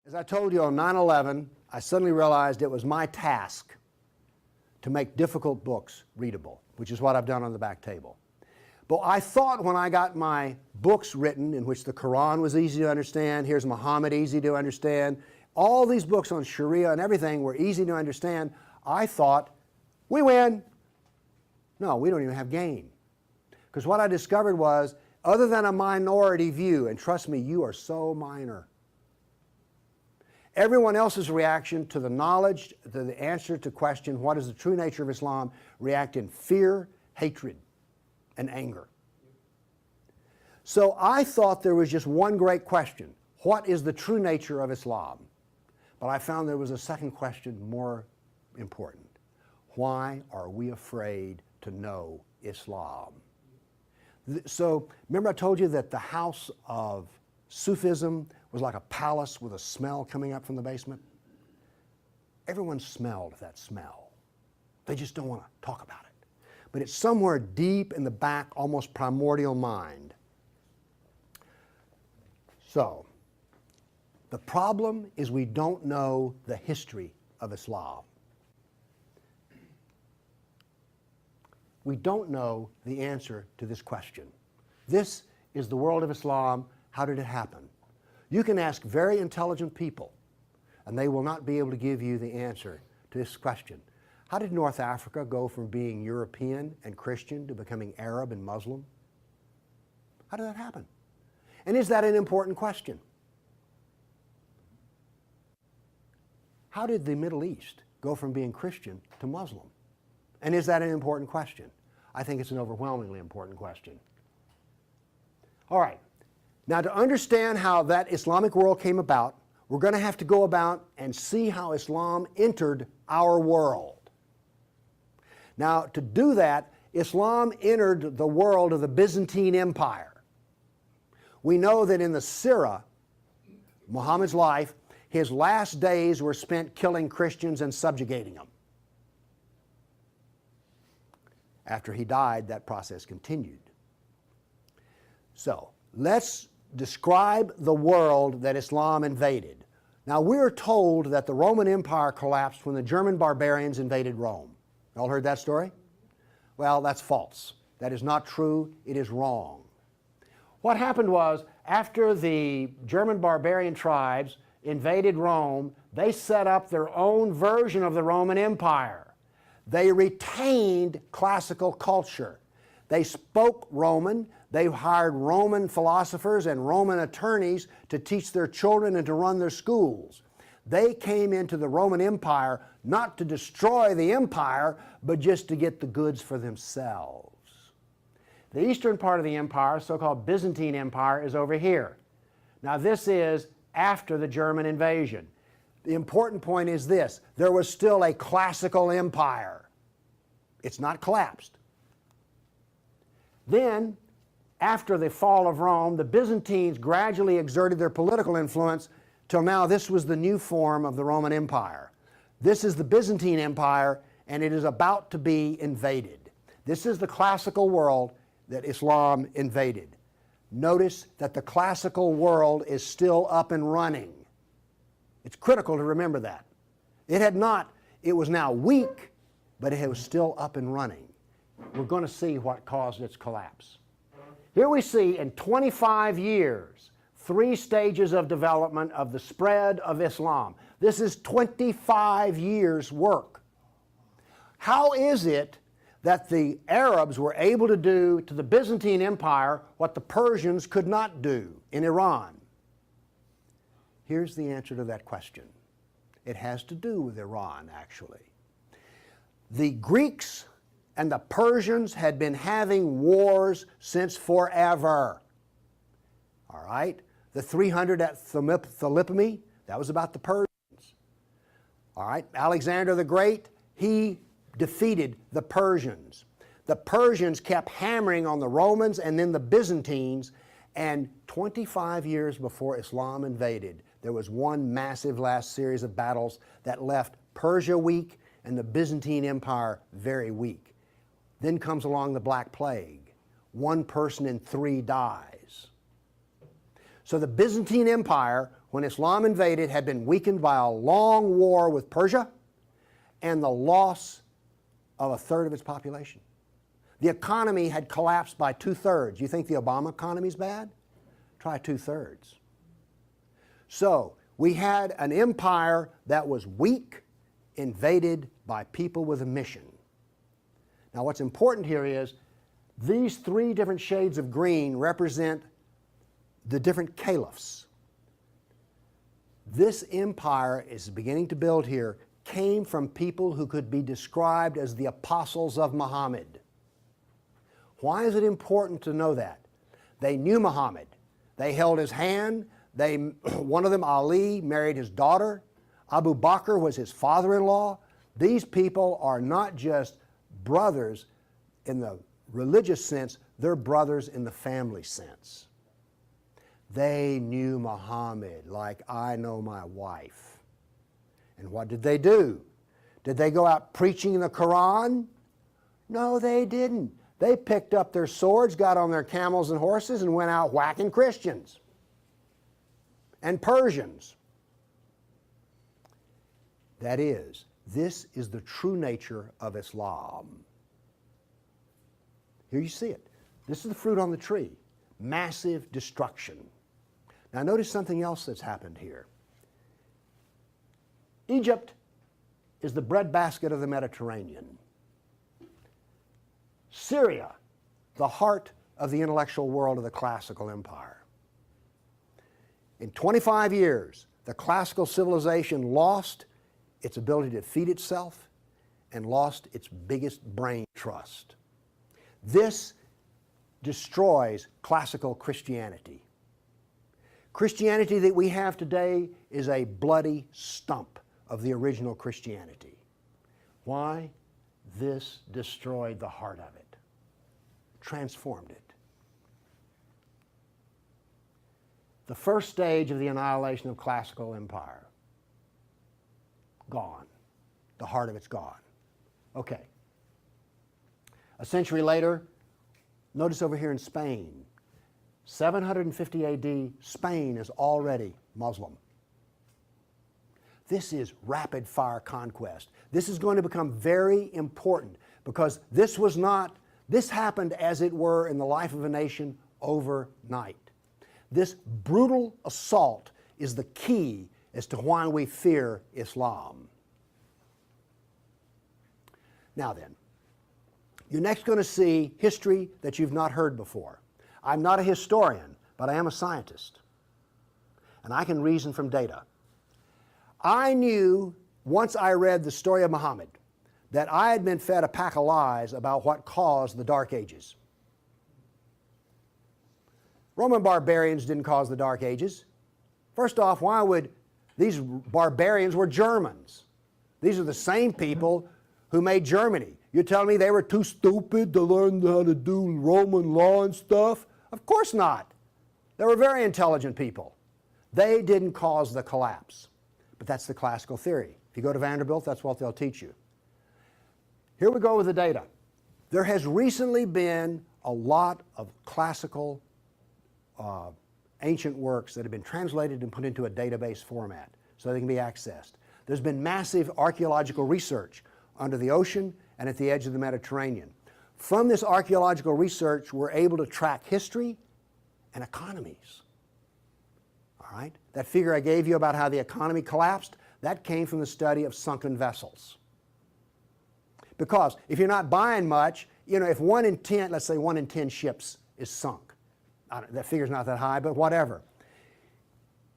As I told you on 9/11, I suddenly realized it was my task to make difficult books readable, which is what I've done on the back table. But I thought when I got my books written, in which the Quran was easy to understand, here's Muhammad, easy to understand, all these books on Sharia and everything were easy to understand, I thought, we win. No, we don't even have game. Because what I discovered was, other than a minority view, and trust me, you are so minor, everyone else's reaction to the knowledge, to the answer to question, what is the true nature of Islam, react in fear, hatred, and anger. So I thought there was just one great question. What is the true nature of Islam? But I found there was a second question more important. Why are we afraid to know Islam? So remember I told you that the house of Sufism was like a palace with a smell coming up from the basement? Everyone smelled that smell. They just don't want to talk about it. But it's somewhere deep in the back, almost primordial mind. So, the problem is we don't know the history of Islam. We don't know the answer to this question. This is the world of Islam. How did it happen? You can ask very intelligent people, and they will not be able to give you the answer to this question. How did North Africa go from being European and Christian to becoming Arab and Muslim? How did that happen? And is that an important question? How did the Middle East go from being Christian to Muslim? And is that an important question? I think it's an overwhelmingly important question. All right. Now, to understand how that Islamic world came about, we're going to have to go about and see how Islam entered our world. Now, to do that, Islam entered the world of the Byzantine Empire. We know that in the Sirah, Muhammad's life, his last days were spent killing Christians and subjugating them. After he died, that process continued. So, let's describe the world that Islam invaded. Now, we're told that the Roman Empire collapsed when the German barbarians invaded Rome. You all heard that story? Well, that's false. That is not true. It is wrong. What happened was, after the German barbarian tribes invaded Rome, they set up their own version of the Roman Empire. They retained classical culture. They spoke Roman. They hired Roman philosophers and Roman attorneys to teach their children and to run their schools. They came into the Roman Empire not to destroy the empire, but just to get the goods for themselves. The eastern part of the empire, so-called Byzantine Empire, is over here. Now this is after the German invasion. The important point is this: there was still a classical empire. It's not collapsed. Then, after the fall of Rome, the Byzantines gradually exerted their political influence till now this was the new form of the Roman Empire. This is the Byzantine Empire, and it is about to be invaded. This is the classical world that Islam invaded. Notice that the classical world is still up and running. It's critical to remember that. It was now weak, but it was still up and running. We're going to see what caused its collapse. Here we see in 25 years, 3 stages of development of the spread of Islam. This is 25 years' work. How is it that the Arabs were able to do to the Byzantine Empire what the Persians could not do in Iran? Here's the answer to that question. It has to do with Iran, actually. The Greeks and the Persians had been having wars since forever. All right? The 300 at Thermopylae, that was about the Persians. All right? Alexander the Great, he defeated the Persians. The Persians kept hammering on the Romans and then the Byzantines, and 25 years before Islam invaded, there was one massive last series of battles that left Persia weak and the Byzantine Empire very weak. Then comes along the Black Plague. 1 person in 3 dies. So the Byzantine Empire when Islam invaded, had been weakened by a long war with Persia and the loss of a third of its population. The economy had collapsed by 2/3. You think the Obama economy is bad? Try 2/3. So we had an empire that was weak, invaded by people with a mission. Now what's important here is these three different shades of green represent the different caliphs. This empire is beginning to build here came from people who could be described as the apostles of Muhammad. Why is it important to know that? They knew Muhammad. They held his hand. One of them, Ali, married his daughter. Abu Bakr was his father-in-law. These people are not just brothers in the religious sense, they're brothers in the family sense. They knew Muhammad like I know my wife. And what did they do? Did they go out preaching the Quran? No, they didn't. They picked up their swords, got on their camels and horses, and went out whacking Christians and Persians. That is, this is the true nature of Islam. Here you see it. This is the fruit on the tree. Massive destruction. Now notice something else that's happened here. Egypt is the breadbasket of the Mediterranean. Syria, the heart of the intellectual world of the classical empire. In 25 years, the classical civilization lost its ability to feed itself and lost its biggest brain trust. This destroys classical Christianity. Christianity that we have today is a bloody stump of the original Christianity. Why? This destroyed the heart of it, transformed it. The first stage of the annihilation of classical empire, gone. The heart of it's gone. Okay. A century later, notice over here in Spain, 750 AD, Spain is already Muslim. This is rapid fire conquest. This is going to become very important because this happened as it were in the life of a nation overnight. This brutal assault is the key as to why we fear Islam. Now then, you're next going to see history that you've not heard before. I'm not a historian, but I am a scientist. And I can reason from data. I knew, once I read the story of Muhammad, that I had been fed a pack of lies about what caused the Dark Ages. Roman barbarians didn't cause the Dark Ages. First off, why would these barbarians were Germans? These are the same people who made Germany. You're telling me they were too stupid to learn how to do Roman law and stuff? Of course not. They were very intelligent people. They didn't cause the collapse. But that's the classical theory. If you go to Vanderbilt, that's what they'll teach you. Here we go with the data. There has recently been a lot of classical ancient works that have been translated and put into a database format so they can be accessed. There's been massive archaeological research under the ocean and at the edge of the Mediterranean. From this archaeological research, we're able to track history and economies. All right? That figure I gave you about how the economy collapsed, that came from the study of sunken vessels. Because if you're not buying much, if 1 in 10, let's say 1 in 10 ships is sunk, that figure's not that high, but whatever.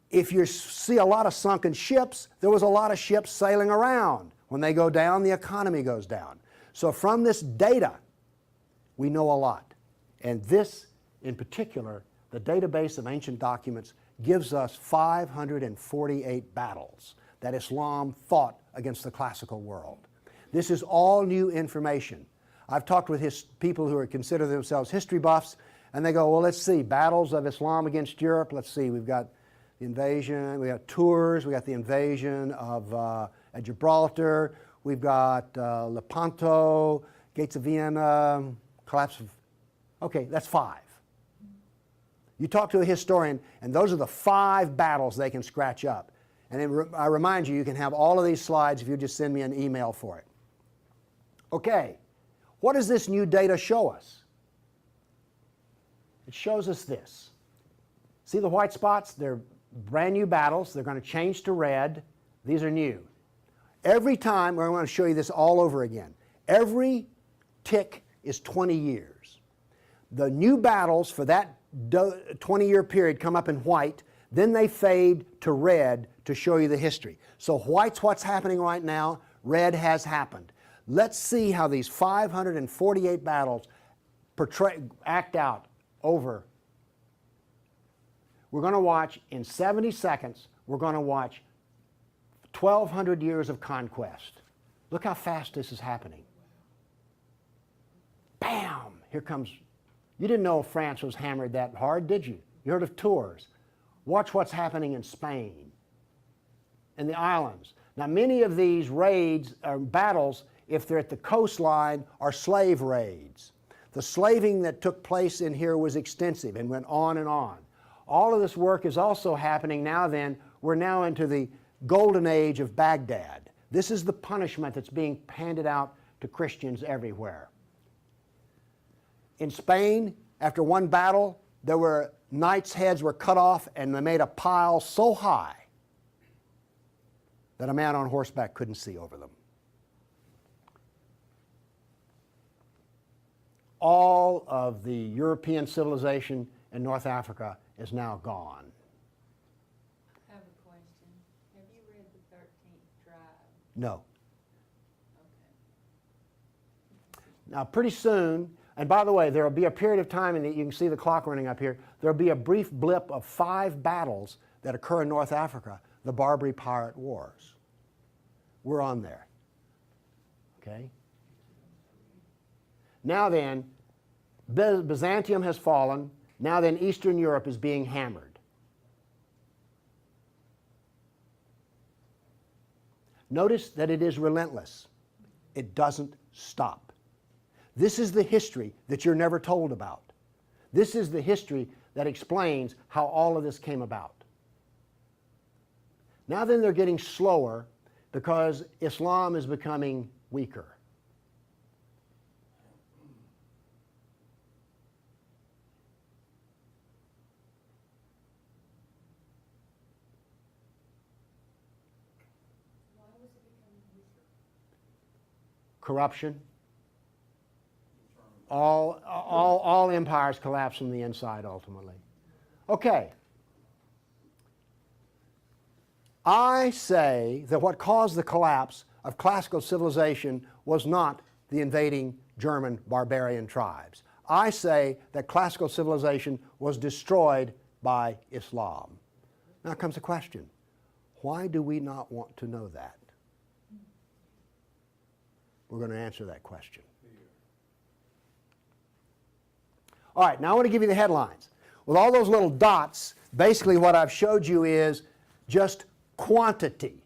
If you see a lot of sunken ships, there was a lot of ships sailing around. When they go down, the economy goes down. So from this data, we know a lot. And this, in particular, the database of ancient documents, gives us 548 battles that Islam fought against the classical world. This is all new information. I've talked with people who consider themselves history buffs, and they go, well, let's see, battles of Islam against Europe. Let's see, we've got the invasion, we got Tours, we got the invasion of at Gibraltar, we've got Lepanto, Gates of Vienna, collapse of, okay, that's 5. You talk to a historian, and those are the 5 battles they can scratch up. And I remind you, you can have all of these slides if you just send me an email for it. Okay, what does this new data show us? It shows us this. See the white spots? They're brand new battles. They're going to change to red. These are new. Every time, I want to show you this all over again. Every tick is 20 years. The new battles for that 20-year period come up in white, then they fade to red to show you the history. So white's what's happening right now, red has happened. Let's see how these 548 battles act out over. We're going to watch, in 70 seconds, we're going to watch 1,200 years of conquest. Look how fast this is happening. Bam! Here comes. You didn't know France was hammered that hard, did you? You heard of Tours. Watch what's happening in Spain and the islands. Now, many of these raids or battles, if they're at the coastline, are slave raids. The slaving that took place in here was extensive and went on and on. All of this work is also happening now then. We're now into the golden age of Baghdad. This is the punishment that's being handed out to Christians everywhere. In Spain, after one battle, there were knights' heads were cut off, and they made a pile so high that a man on horseback couldn't see over them. All of the European civilization in North Africa is now gone. I have a question. Have you read the 13th tribe? No. Okay. Now, pretty soon, and by the way, there will be a period of time, and you can see the clock running up here, there will be a brief blip of 5 battles that occur in North Africa, the Barbary Pirate Wars. We're on there. Okay? Now then, Byzantium has fallen. Now then, Eastern Europe is being hammered. Notice that it is relentless. It doesn't stop. This is the history that you're never told about. This is the history that explains how all of this came about. Now then, they're getting slower because Islam is becoming weaker. Why was it becoming weaker? Corruption. All empires collapse from the inside ultimately. Okay. I say that what caused the collapse of classical civilization was not the invading German barbarian tribes. I say that classical civilization was destroyed by Islam. Now comes the question, why do we not want to know that? We're going to answer that question. All right, now I want to give you the headlines. With all those little dots, basically what I've showed you is just quantity.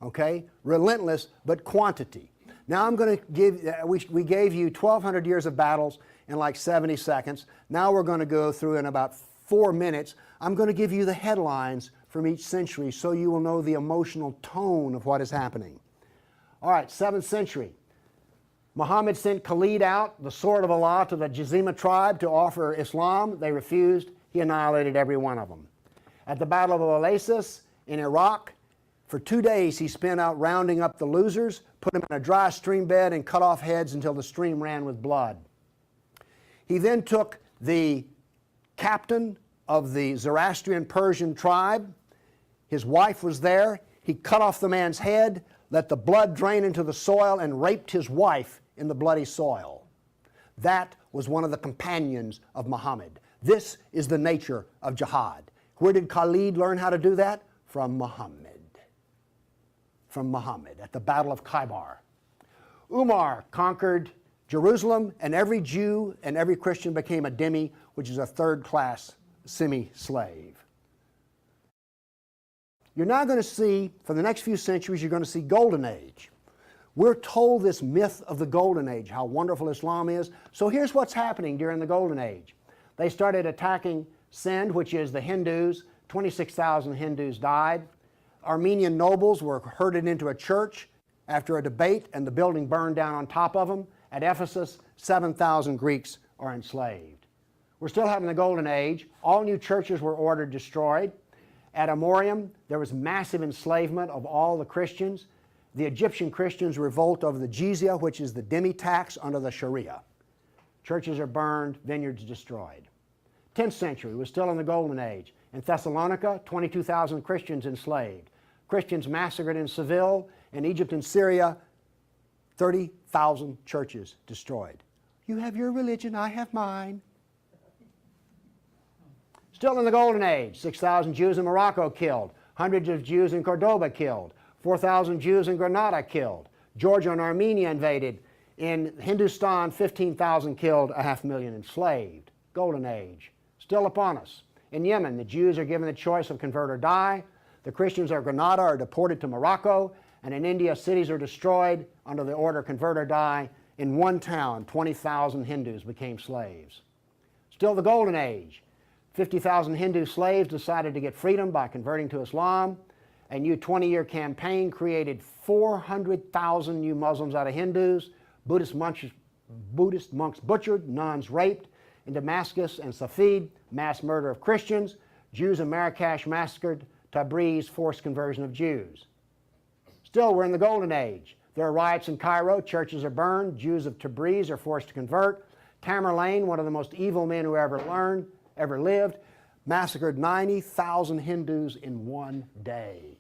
Okay? Relentless, but quantity. Now I'm going to give, we gave you 1,200 years of battles in like 70 seconds. Now we're going to go through in about 4 minutes. I'm going to give you the headlines from each century so you will know the emotional tone of what is happening. All right, 7th century. Muhammad sent Khalid out, the sword of Allah, to the Jazima tribe to offer Islam. They refused. He annihilated every one of them. At the Battle of Oasis in Iraq, for 2 days he spent out rounding up the losers, put them in a dry stream bed, and cut off heads until the stream ran with blood. He then took the captain of the Zoroastrian Persian tribe. His wife was there. He cut off the man's head, let the blood drain into the soil, and raped his wife in the bloody soil. That was one of the companions of Muhammad. This is the nature of jihad. Where did Khalid learn how to do that? From Muhammad. From Muhammad at the Battle of Khaybar. Umar conquered Jerusalem, and every Jew and every Christian became a dhimmi, which is a third-class semi-slave. You're now going to see, for the next few centuries, you're going to see Golden Age. We're told this myth of the Golden Age, how wonderful Islam is. So here's what's happening during the Golden Age. They started attacking Sind, which is the Hindus, 26,000 Hindus died. Armenian nobles were herded into a church after a debate, and the building burned down on top of them. At Ephesus, 7,000 Greeks are enslaved. We're still having the Golden Age. All new churches were ordered destroyed. At Amorium, there was massive enslavement of all the Christians. The Egyptian Christians revolt over the jizya, which is the demi-tax under the Sharia. Churches are burned, vineyards destroyed. 10th century was still in the Golden Age. In Thessalonica, 22,000 Christians enslaved. Christians massacred in Seville. In Egypt and Syria, 30,000 churches destroyed. You have your religion, I have mine. Still in the Golden Age, 6,000 Jews in Morocco killed, hundreds of Jews in Cordoba killed, 4,000 Jews in Granada killed, Georgia and Armenia invaded. In Hindustan, 15,000 killed, 500,000 enslaved. Golden Age, still upon us. In Yemen, the Jews are given the choice of convert or die. The Christians of Granada are deported to Morocco. And in India, cities are destroyed under the order convert or die. In one town, 20,000 Hindus became slaves. Still the Golden Age. 50,000 Hindu slaves decided to get freedom by converting to Islam. A new 20-year campaign created 400,000 new Muslims out of Hindus. Buddhist monks butchered, nuns raped. In Damascus and Safed, mass murder of Christians. Jews in Marrakesh massacred. Tabriz, forced conversion of Jews. Still, we're in the Golden Age. There are riots in Cairo, churches are burned, Jews of Tabriz are forced to convert. Tamerlane, one of the most evil men who ever lived, massacred 90,000 Hindus in one day.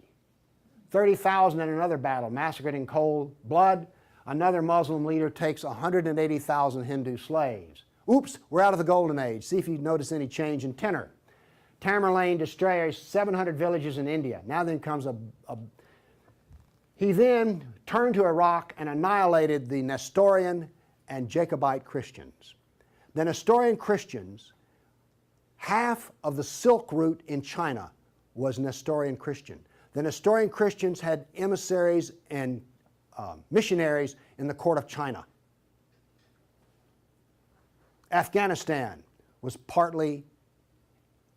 30,000 in another battle, massacred in cold blood. Another Muslim leader takes 180,000 Hindu slaves. Oops, we're out of the Golden Age. See if you notice any change in tenor. Tamerlane destroys 700 villages in India. Now then comes he then turned to Iraq and annihilated the Nestorian and Jacobite Christians. The Nestorian Christians, half of the Silk Route in China was Nestorian Christian. The Nestorian Christians had emissaries and missionaries in the court of China. Afghanistan was partly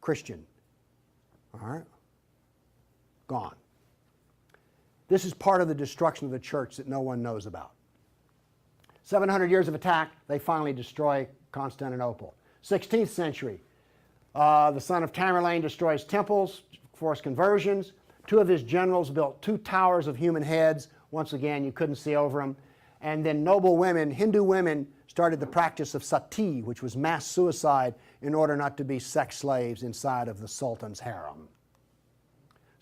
Christian. All right? Gone. This is part of the destruction of the church that no one knows about. 700 years of attack, they finally destroy Constantinople. 16th century, the son of Tamerlane destroys temples, forced conversions. Two of his generals built 2 towers of human heads. Once again, you couldn't see over them. And then noble women, Hindu women, started the practice of sati, which was mass suicide in order not to be sex slaves inside of the Sultan's harem.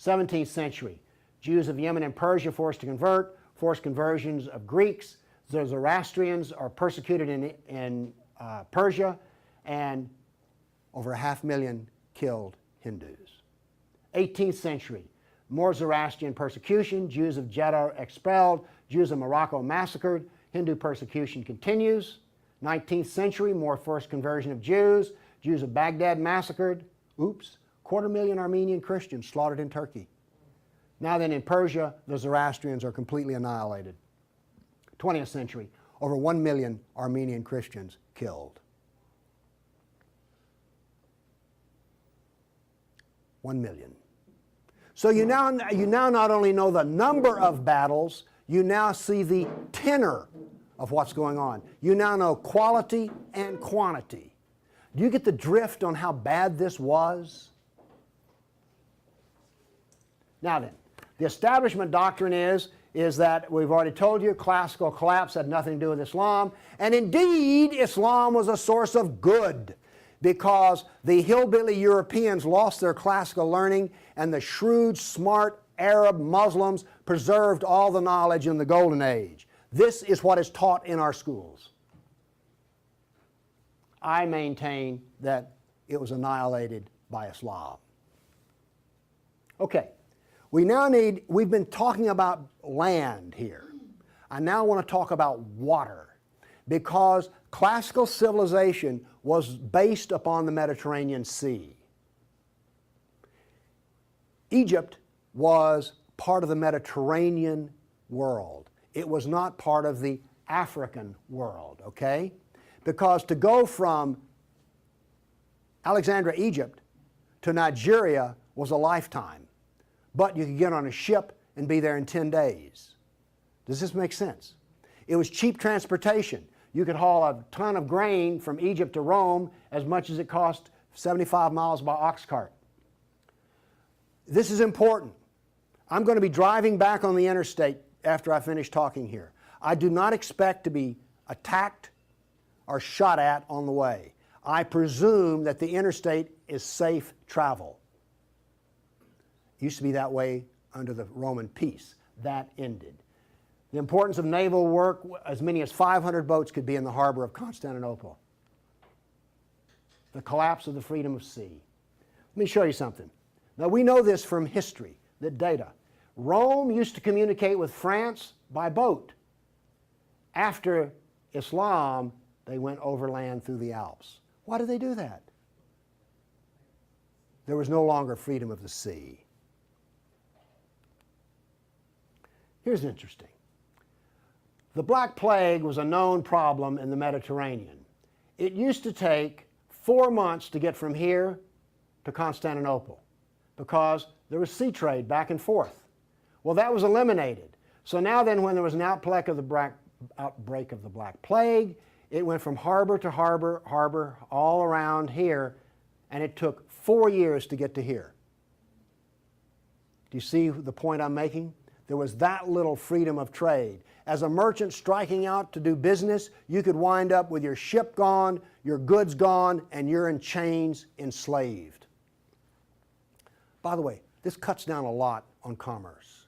17th century, Jews of Yemen and Persia forced to convert, forced conversions of Greeks. The Zoroastrians are persecuted in Persia, and over 500,000 killed Hindus. 18th century, more Zoroastrian persecution, Jews of Jeddah expelled, Jews of Morocco massacred, Hindu persecution continues. 19th century, more forced conversion of Jews, Jews of Baghdad massacred. Oops, 250,000 Armenian Christians slaughtered in Turkey. Now then, in Persia, the Zoroastrians are completely annihilated. 20th century, over 1 million Armenian Christians killed. 1 million. So you now not only know the number of battles, you now see the tenor of what's going on. You now know quality and quantity. Do you get the drift on how bad this was? Now then, the establishment doctrine is that we've already told you classical collapse had nothing to do with Islam, and indeed Islam was a source of good because the hillbilly Europeans lost their classical learning and the shrewd, smart Arab Muslims preserved all the knowledge in the Golden Age. This is what is taught in our schools. I maintain that it was annihilated by Islam. Okay, we've been talking about land here. I now want to talk about water because classical civilization was based upon the Mediterranean Sea. Egypt was part of the Mediterranean world. It was not part of the African world, okay? Because to go from Alexandria, Egypt to Nigeria was a lifetime, but you could get on a ship and be there in 10 days. Does this make sense? It was cheap transportation. You could haul a ton of grain from Egypt to Rome as much as it cost 75 miles by ox cart. This is important. I'm going to be driving back on the interstate after I finish talking here. I do not expect to be attacked or shot at on the way. I presume that the interstate is safe travel. It used to be that way under the Roman peace. That ended. The importance of naval work, as many as 500 boats could be in the harbor of Constantinople. The collapse of the freedom of sea. Let me show you something. Now we know this from history, the data. Rome used to communicate with France by boat. After Islam, they went overland through the Alps. Why did they do that? There was no longer freedom of the sea. Here's interesting. The Black Plague was a known problem in the Mediterranean. It used to take 4 months to get from here to Constantinople because there was sea trade back and forth. Well, that was eliminated. So now then, when there was an outbreak of the Black Plague, it went from harbor to harbor, all around here, and it took 4 years to get to here. Do you see the point I'm making? There was that little freedom of trade. As a merchant striking out to do business, you could wind up with your ship gone, your goods gone, and you're in chains, enslaved. By the way, this cuts down a lot on commerce.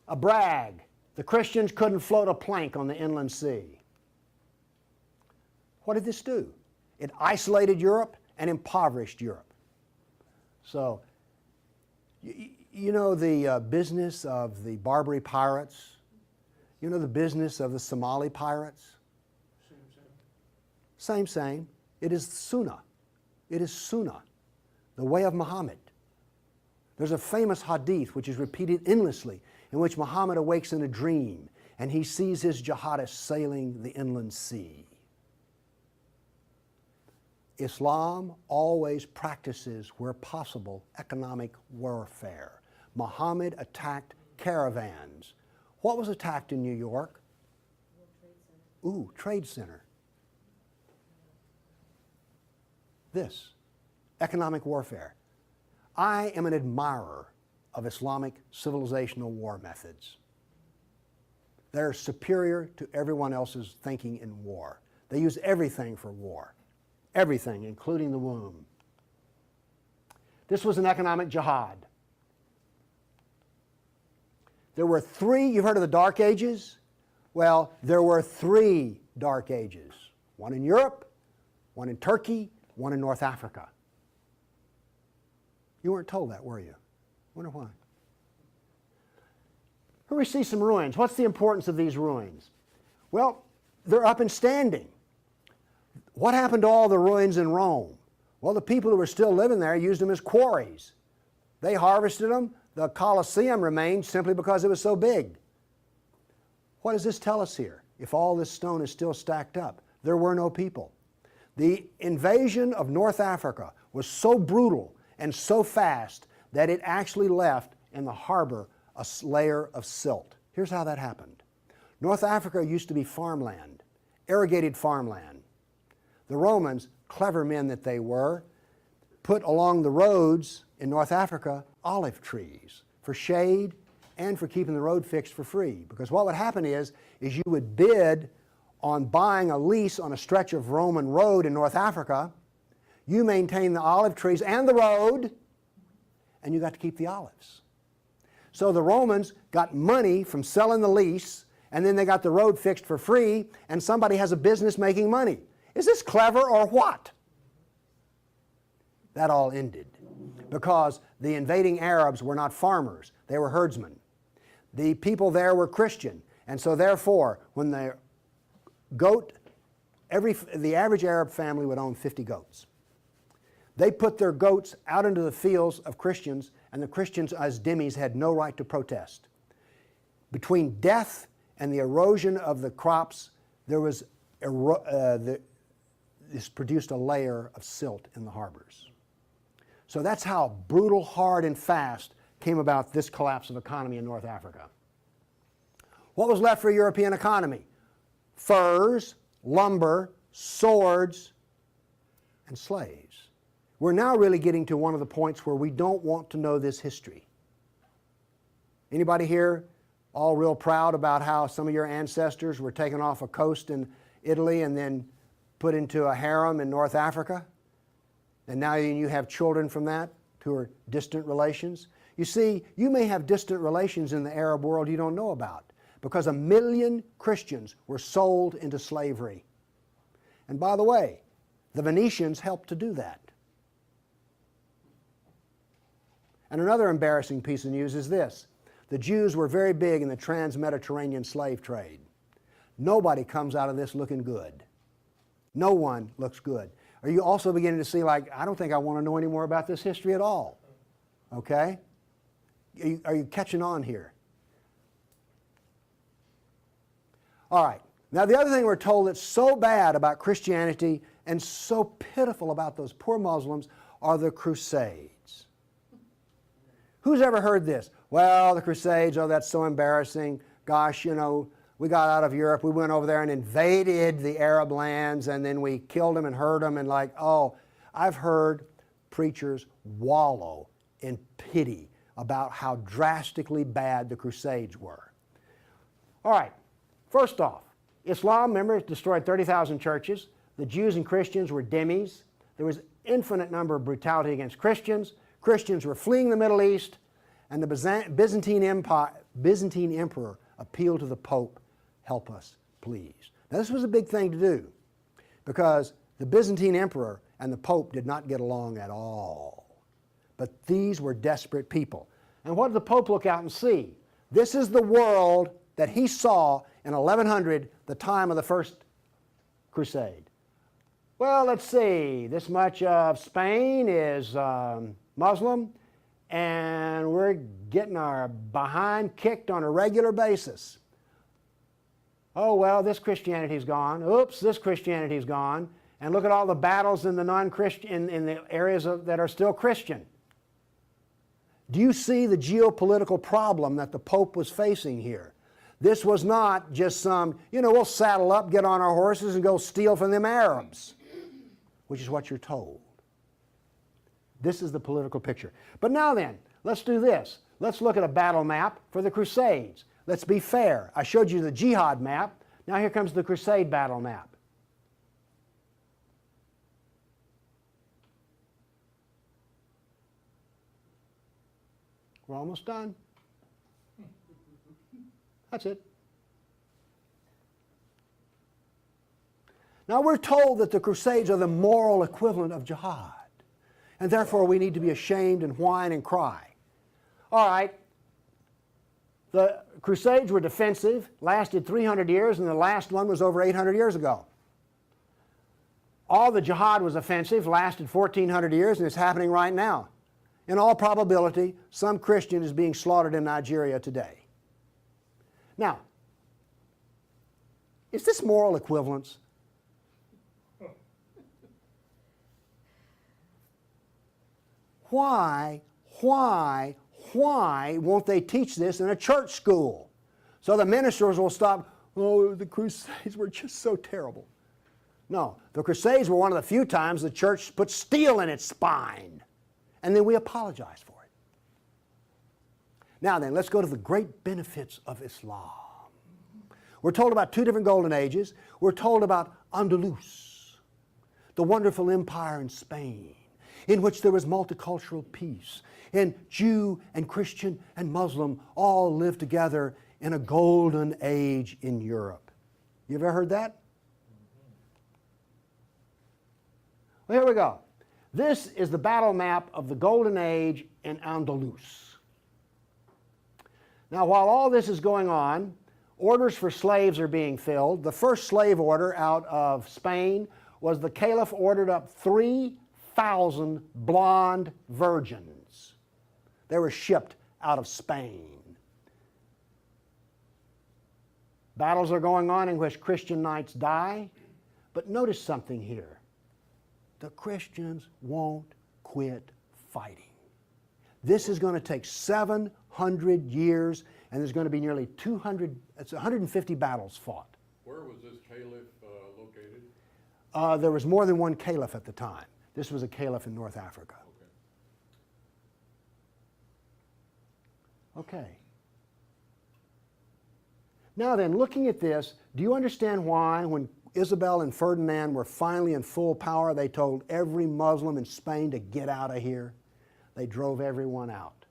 A brag. The Christians couldn't float a plank on the inland sea. What did this do? It isolated Europe and impoverished Europe. So, you know the business of the Barbary pirates? You know the business of the Somali pirates? Same. It is Sunnah. It is Sunnah, the way of Muhammad. There's a famous hadith which is repeated endlessly, in which Muhammad awakes in a dream and he sees his jihadists sailing the inland sea. Islam always practices, where possible, economic warfare. Muhammad attacked caravans. What was attacked in New York? Ooh, Trade Center. This, economic warfare. I am an admirer of Islamic civilizational war methods. They're superior to everyone else's thinking in war. They use everything for war. Everything, including the womb. This was an economic jihad. There were three, you've heard of the Dark Ages? Well, there were 3 Dark Ages. One in Europe, one in Turkey, one in North Africa. You weren't told that, were you? Wonder why. Here we see some ruins. What's the importance of these ruins? Well, they're up and standing. What happened to all the ruins in Rome? Well, the people who were still living there used them as quarries. They harvested them. The Colosseum remained simply because it was so big. What does this tell us here? If all this stone is still stacked up, there were no people. The invasion of North Africa was so brutal and so fast that it actually left in the harbor a layer of silt. Here's how that happened. North Africa used to be farmland, irrigated farmland. The Romans, clever men that they were, put along the roads in North Africa olive trees for shade and for keeping the road fixed for free. Because what would happen is you would bid on buying a lease on a stretch of Roman road in North Africa. You maintain the olive trees and the road, and you got to keep the olives. So the Romans got money from selling the lease, and then they got the road fixed for free, and somebody has a business making money. Is this clever or what? That all ended because the invading Arabs were not farmers, they were herdsmen. The people there were Christian, and so therefore, when the average Arab family would own 50 goats. They put their goats out into the fields of Christians, and the Christians as dhimmis had no right to protest. Between death and the erosion of the crops, there was the this produced a layer of silt in the harbors. So that's how brutal, hard, and fast came about this collapse of economy in North Africa. What was left for a European economy? Furs, lumber, swords, and slaves. We're now really getting to one of the points where we don't want to know this history. Anybody here all real proud about how some of your ancestors were taken off a coast in Italy and then put into a harem in North Africa? And now you have children from that who are distant relations. You see, you may have distant relations in the Arab world you don't know about because 1 million Christians were sold into slavery. And by the way, the Venetians helped to do that. And another embarrassing piece of news is this. The Jews were very big in the trans-Mediterranean slave trade. Nobody comes out of this looking good. No one looks good. Are you also beginning to see, like, I don't think I want to know any more about this history at all? Okay? Are you catching on here? All right. Now, the other thing we're told that's so bad about Christianity and so pitiful about those poor Muslims are the Crusades. Who's ever heard this? Well, the Crusades, oh, that's so embarrassing. Gosh, you know, we got out of Europe, we went over there and invaded the Arab lands, and then we killed them and hurt them, and like, oh, I've heard preachers wallow in pity about how drastically bad the Crusades were. All right, first off, Islam, remember, destroyed 30,000 churches. The Jews and Christians were dhimmis. There was infinite number of brutality against Christians. Christians were fleeing the Middle East, and the Byzantine emperor appealed to the Pope, help us, please. Now, this was a big thing to do because the Byzantine emperor and the Pope did not get along at all. But these were desperate people. And what did the Pope look out and see? This is the world that he saw in 1100, the time of the First Crusade. Well, let's see, this much of Spain is Muslim, and we're getting our behind kicked on a regular basis. Oh, well, this Christianity's gone. Oops, this Christianity's gone. And look at all the battles in the non-Christian, in the areas that are still Christian. Do you see the geopolitical problem that the Pope was facing here? This was not just some, you know, we'll saddle up, get on our horses, and go steal from them Arabs, which is what you're told. This is the political picture. But now then, let's do this. Let's look at a battle map for the Crusades. Let's be fair. I showed you the jihad map. Now here comes the Crusade battle map. We're almost done. That's it. Now we're told that the Crusades are the moral equivalent of jihad, and therefore we need to be ashamed and whine and cry. All right, the Crusades were defensive, lasted 300 years, and the last one was over 800 years ago. All the jihad was offensive, lasted 1,400 years, and it's happening right now. In all probability, some Christian is being slaughtered in Nigeria today. Now, is this moral equivalence? Why won't they teach this in a church school? So the ministers will stop, oh, the Crusades were just so terrible. No, the Crusades were one of the few times the church put steel in its spine, and then we apologize for it. Now then, let's go to the great benefits of Islam. We're told about two different golden ages. We're told about Andalus, the wonderful empire in Spain, in which there was multicultural peace, and Jew and Christian and Muslim all lived together in a golden age in Europe. You ever heard that? Well, here we go. This is the battle map of the golden age in Andalus. Now, while all this is going on, orders for slaves are being filled. The first slave order out of Spain was the Caliph ordered up 3,000 blonde virgins. They were shipped out of Spain. Battles are going on in which Christian knights die, but notice something here. the Christians won't quit fighting. This is going to take 700 years, and there's going to be nearly 150 battles fought. Where was this caliph located? There was more than one caliph at the time. This was a caliph in North Africa. Okay. Now then, looking at this, do you understand why when Isabel and Ferdinand were finally in full power, they told every Muslim in Spain to get out of here? They drove everyone out.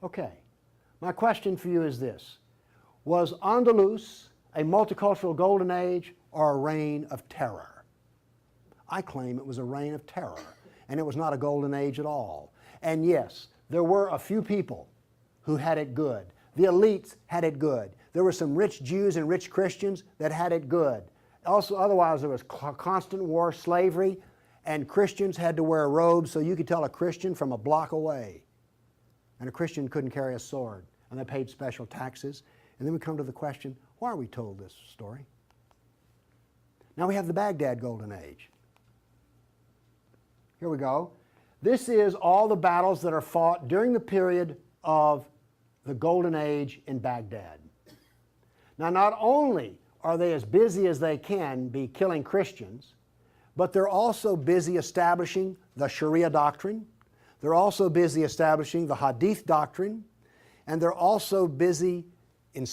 Okay. My question for you is this. Was Andalus a multicultural golden age or a reign of terror? I claim it was a reign of terror, and it was not a golden age at all. And yes, there were a few people who had it good. The elites had it good. There were some rich Jews and rich Christians that had it good. Also, otherwise, there was constant war, slavery, and Christians had to wear robes so you could tell a Christian from a block away. And a Christian couldn't carry a sword, and they paid special taxes. And then we come to the question, why are we told this story? Now we have the Baghdad Golden Age. Here we go. This is all the battles that are fought during the period of the Golden Age in Baghdad. Now, not only are they as busy as they can be killing Christians, but they're also busy establishing the Sharia doctrine. They're also busy establishing the Hadith doctrine. And they're also busy in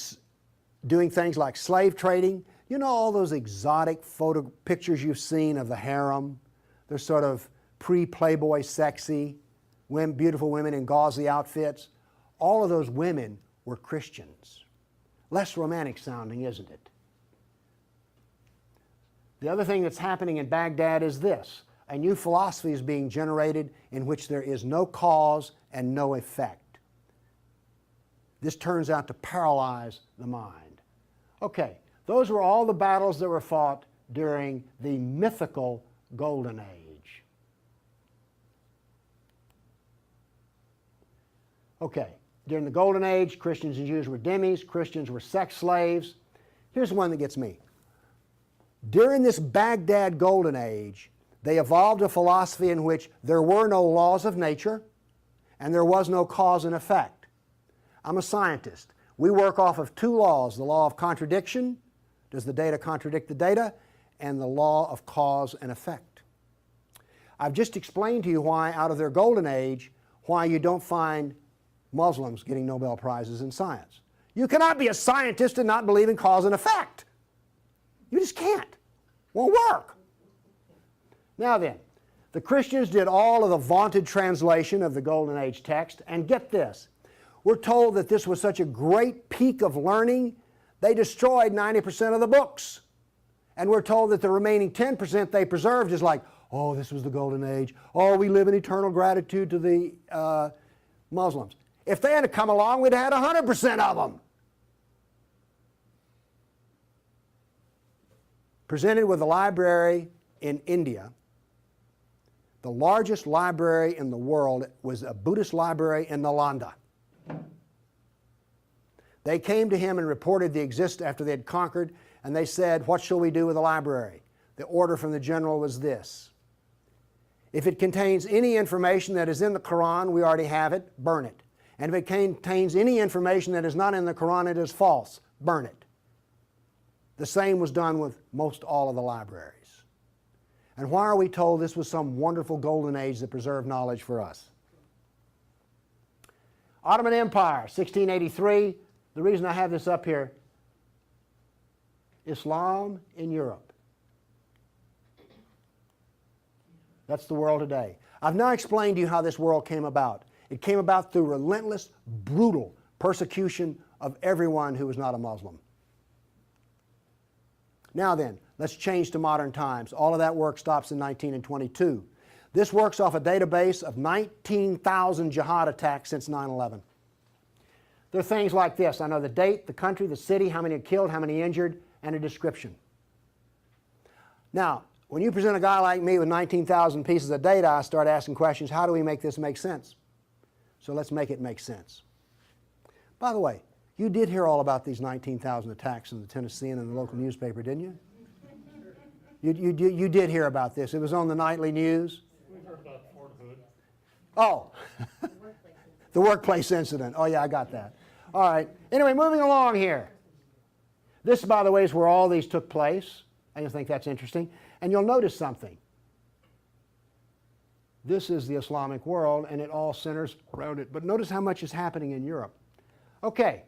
doing things like slave trading. You know all those exotic photo pictures you've seen of the harem? They're sort of pre-Playboy sexy, beautiful women in gauzy outfits. All of those women were Christians. Less romantic sounding, isn't it? The other thing that's happening in Baghdad is this. A new philosophy is being generated in which there is no cause and no effect. This turns out to paralyze the mind. Okay, those were all the battles that were fought during the mythical Golden Age. Okay, during the Golden Age, Christians and Jews were dhimmis, Christians were sex slaves. Here's one that gets me. During this Baghdad Golden Age, they evolved a philosophy in which there were no laws of nature and there was no cause and effect. I'm a scientist. We work off of two laws, the law of contradiction, does the data contradict the data, and the law of cause and effect. I've just explained to you why, out of their Golden Age, why you don't find Muslims getting Nobel Prizes in science. You cannot be a scientist and not believe in cause and effect. You just can't. Won't work. Now then, the Christians did all of the vaunted translation of the Golden Age text, and get this. We're told that this was such a great peak of learning, they destroyed 90% of the books. And we're told that the remaining 10% they preserved is like, oh, this was the Golden Age. Oh, we live in eternal gratitude to the Muslims. If they had come along, we'd have had 100% of them. Presented with a library in India, the largest library in the world was a Buddhist library in Nalanda. They came to him and reported the existence after they had conquered, and they said, what shall we do with the library? The order from the general was this. If it contains any information that is in the Quran, we already have it, burn it. And if it contains any information that is not in the Quran, it is false, burn it. The same was done with most all of the libraries. And why are we told this was some wonderful golden age that preserved knowledge for us? Ottoman Empire, 1683. The reason I have this up here, Islam in Europe. That's the world today. I've now explained to you how this world came about. It came about through relentless, brutal persecution of everyone who was not a Muslim. Now then, let's change to modern times. All of that work stops in 1922. This works off a database of 19,000 jihad attacks since 9/11. There are things like this. I know the date, the country, the city, how many are killed, how many injured, and a description. Now, when you present a guy like me with 19,000 pieces of data, I start asking questions, how do we make this make sense? So let's make it make sense. By the way, you did hear all about these 19,000 attacks in the Tennessean and the local newspaper, didn't you? You did hear about this. It was on the nightly news. We've heard about Fort Hood. Oh, the workplace incident. Oh, yeah, I got that. All right. Anyway, moving along here. This, by the way, is where all these took place. I just think that's interesting. And you'll notice something. This is the Islamic world, and it all centers around it. But notice how much is happening in Europe. Okay.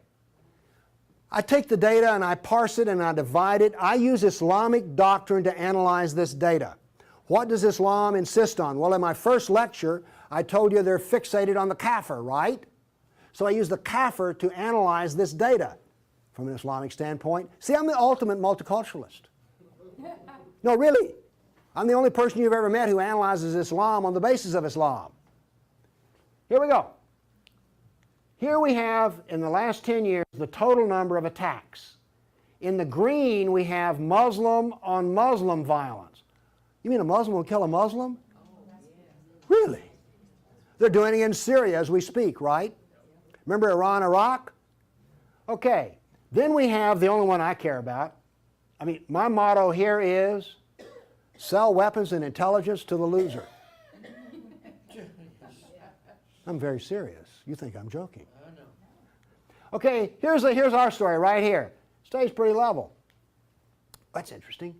I take the data and I parse it and I divide it. I use Islamic doctrine to analyze this data. What does Islam insist on? Well, in my first lecture, I told you they're fixated on the kafir, right? So I use the kafir to analyze this data from an Islamic standpoint. See, I'm the ultimate multiculturalist. No, really. I'm the only person you've ever met who analyzes Islam on the basis of Islam. Here we go. Here we have, in the last 10 years, the total number of attacks. In the green, we have Muslim on Muslim violence. You mean a Muslim will kill a Muslim? Really? They're doing it in Syria as we speak, right? Remember Iran, Iraq? Okay. Then we have the only one I care about. I mean, my motto here is sell weapons and intelligence to the loser. I'm very serious. You think I'm joking. Okay, here's our story right here. Stays pretty level. That's interesting.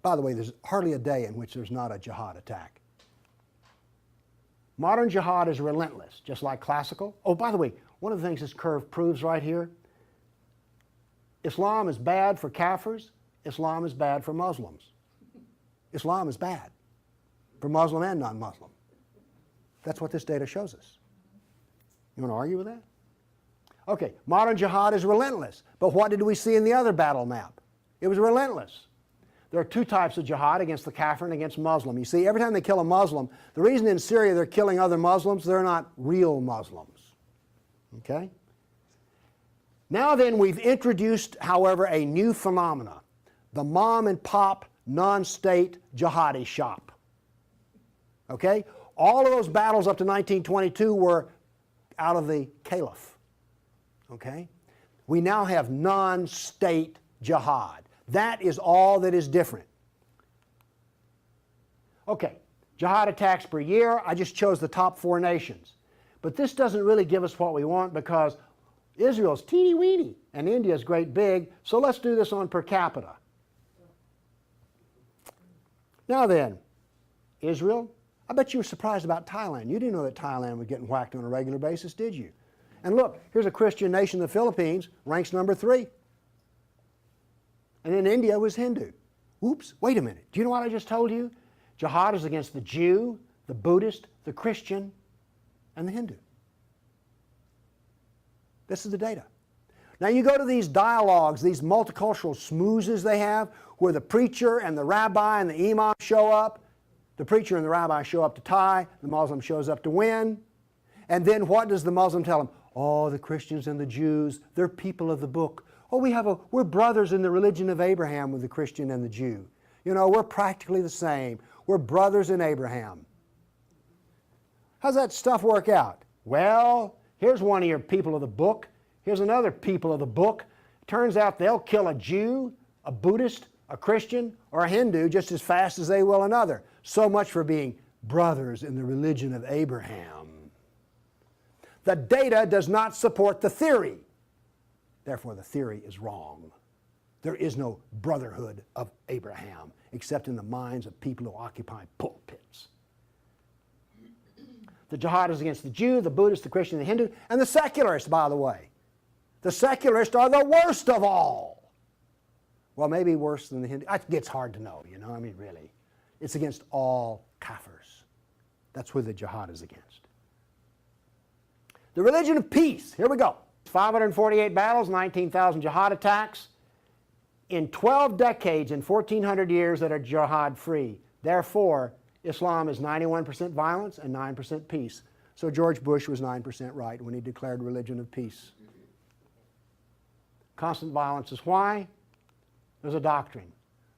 By the way, there's hardly a day in which there's not a jihad attack. Modern jihad is relentless, just like classical. Oh, by the way, one of the things this curve proves right here, Islam is bad for Kafirs, Islam is bad for Muslims. Islam is bad for Muslim and non-Muslim. That's what this data shows us. You want to argue with that? Okay, modern jihad is relentless. But what did we see in the other battle map? It was relentless. There are two types of jihad, against the kafir and against Muslim. You see, every time they kill a Muslim, the reason in Syria they're killing other Muslims, they're not real Muslims. Okay? Now then, we've introduced, however, a new phenomena. The mom and pop non-state jihadi shop. Okay? All of those battles up to 1922 were out of the caliph. Okay? We now have non-state jihad. That is all that is different. Okay, jihad attacks per year. I just chose the top 4 nations. But this doesn't really give us what we want because Israel's teeny weeny and India's great big, so let's do this on per capita. Now then, Israel, I bet you were surprised about Thailand. You didn't know that Thailand was getting whacked on a regular basis, did you? And look, here's a Christian nation, the Philippines, ranks number 3. And then India was Hindu. Oops, wait a minute. Do you know what I just told you? Jihad is against the Jew, the Buddhist, the Christian, and the Hindu. This is the data. Now you go to these dialogues, these multicultural smoozes they have, where the preacher and the rabbi and the imam show up. The preacher and the rabbi show up to tie, the Muslim shows up to win. And then what does the Muslim tell them? Oh, the Christians and the Jews, they're people of the book. Oh, we're brothers in the religion of Abraham with the Christian and the Jew. You know, we're practically the same. We're brothers in Abraham. How's that stuff work out? Well, here's one of your people of the book. Here's another people of the book. Turns out they'll kill a Jew, a Buddhist, a Christian, or a Hindu just as fast as they will another. So much for being brothers in the religion of Abraham. The data does not support the theory. Therefore, the theory is wrong. There is no brotherhood of Abraham except in the minds of people who occupy pulpits. The jihad is against the Jew, the Buddhist, the Christian, the Hindu, and the secularists, by the way. The secularists are the worst of all. Well, maybe worse than the Hindu. It gets hard to know, you know, I mean, really. It's against all kafirs. That's who the jihad is against. The religion of peace. Here we go. 548 battles, 19,000 jihad attacks. In 12 decades, in 1,400 years that are jihad-free. Therefore, Islam is 91% violence and 9% peace. So George Bush was 9% right when he declared religion of peace. Constant violence is why? There's a doctrine.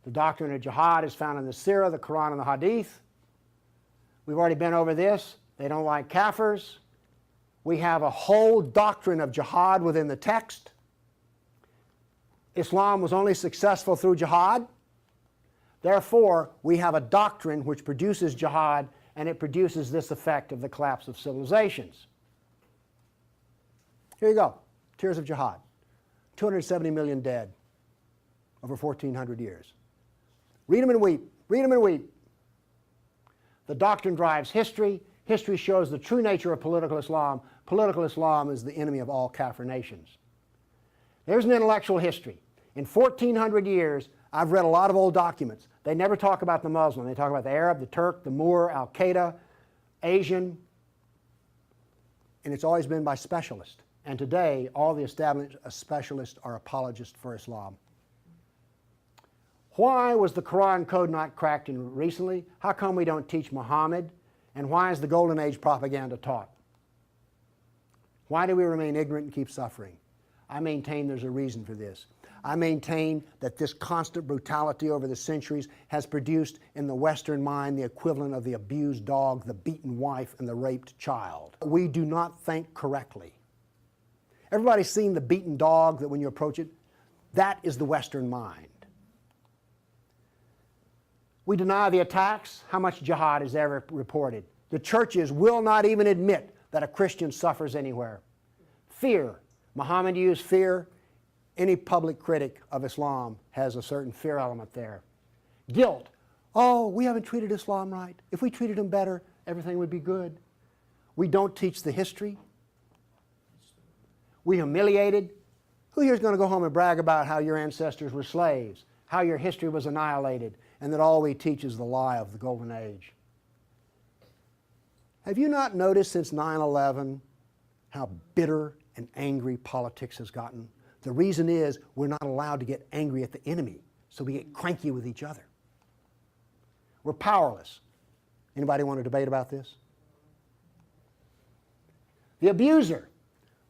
The doctrine of jihad is found in the Sirah, the Quran, and the Hadith. We've already been over this. They don't like kafirs. We have a whole doctrine of jihad within the text. Islam was only successful through jihad. Therefore, we have a doctrine which produces jihad, and it produces this effect of the collapse of civilizations. Here you go. Tears of jihad. 270 million dead over 1,400 years. Read them and weep. Read them and weep. The doctrine drives history. History shows the true nature of political Islam. Political Islam is the enemy of all Kafir nations. There's an intellectual history. In 1,400 years, I've read a lot of old documents. They never talk about the Muslim. They talk about the Arab, the Turk, the Moor, Al-Qaeda, Asian, and it's always been by specialists. And today, all the established specialists are apologists for Islam. Why was the Quran code not cracked recently? How come we don't teach Muhammad? And why is the Golden Age propaganda taught? Why do we remain ignorant and keep suffering? I maintain there's a reason for this. I maintain that this constant brutality over the centuries has produced in the Western mind the equivalent of the abused dog, the beaten wife, and the raped child. We do not think correctly. Everybody's seen the beaten dog that when you approach it? That is the Western mind. We deny the attacks. How much jihad is ever reported? The churches will not even admit that a Christian suffers anywhere. Fear. Muhammad used fear. Any public critic of Islam has a certain fear element there. Guilt. Oh, we haven't treated Islam right. If we treated them better, everything would be good. We don't teach the history. We humiliated. Who here is going to go home and brag about how your ancestors were slaves, how your history was annihilated, and that all we teach is the lie of the Golden Age? Have you not noticed since 9/11 how bitter and angry politics has gotten? The reason is we're not allowed to get angry at the enemy, so we get cranky with each other. We're powerless. Anybody want to debate about this? The abuser.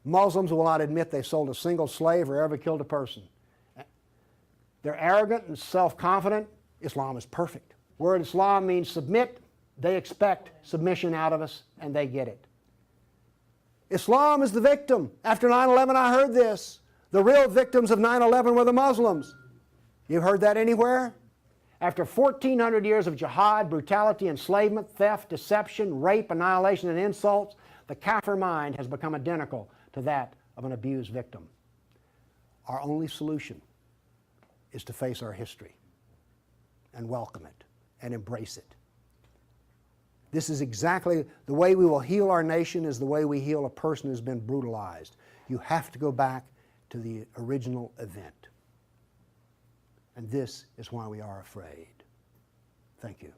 Muslims will not admit they sold a single slave or ever killed a person. They're arrogant and self-confident. Islam is perfect. Word Islam means submit. They expect submission out of us, and they get it. Islam is the victim. After 9/11, I heard this. The real victims of 9/11 were the Muslims. You heard that anywhere? After 1,400 years of jihad, brutality, enslavement, theft, deception, rape, annihilation, and insults, the Kafir mind has become identical to that of an abused victim. Our only solution is to face our history and welcome it and embrace it. This is exactly the way we will heal our nation, is the way we heal a person who's been brutalized. You have to go back to the original event. And this is why we are afraid. Thank you.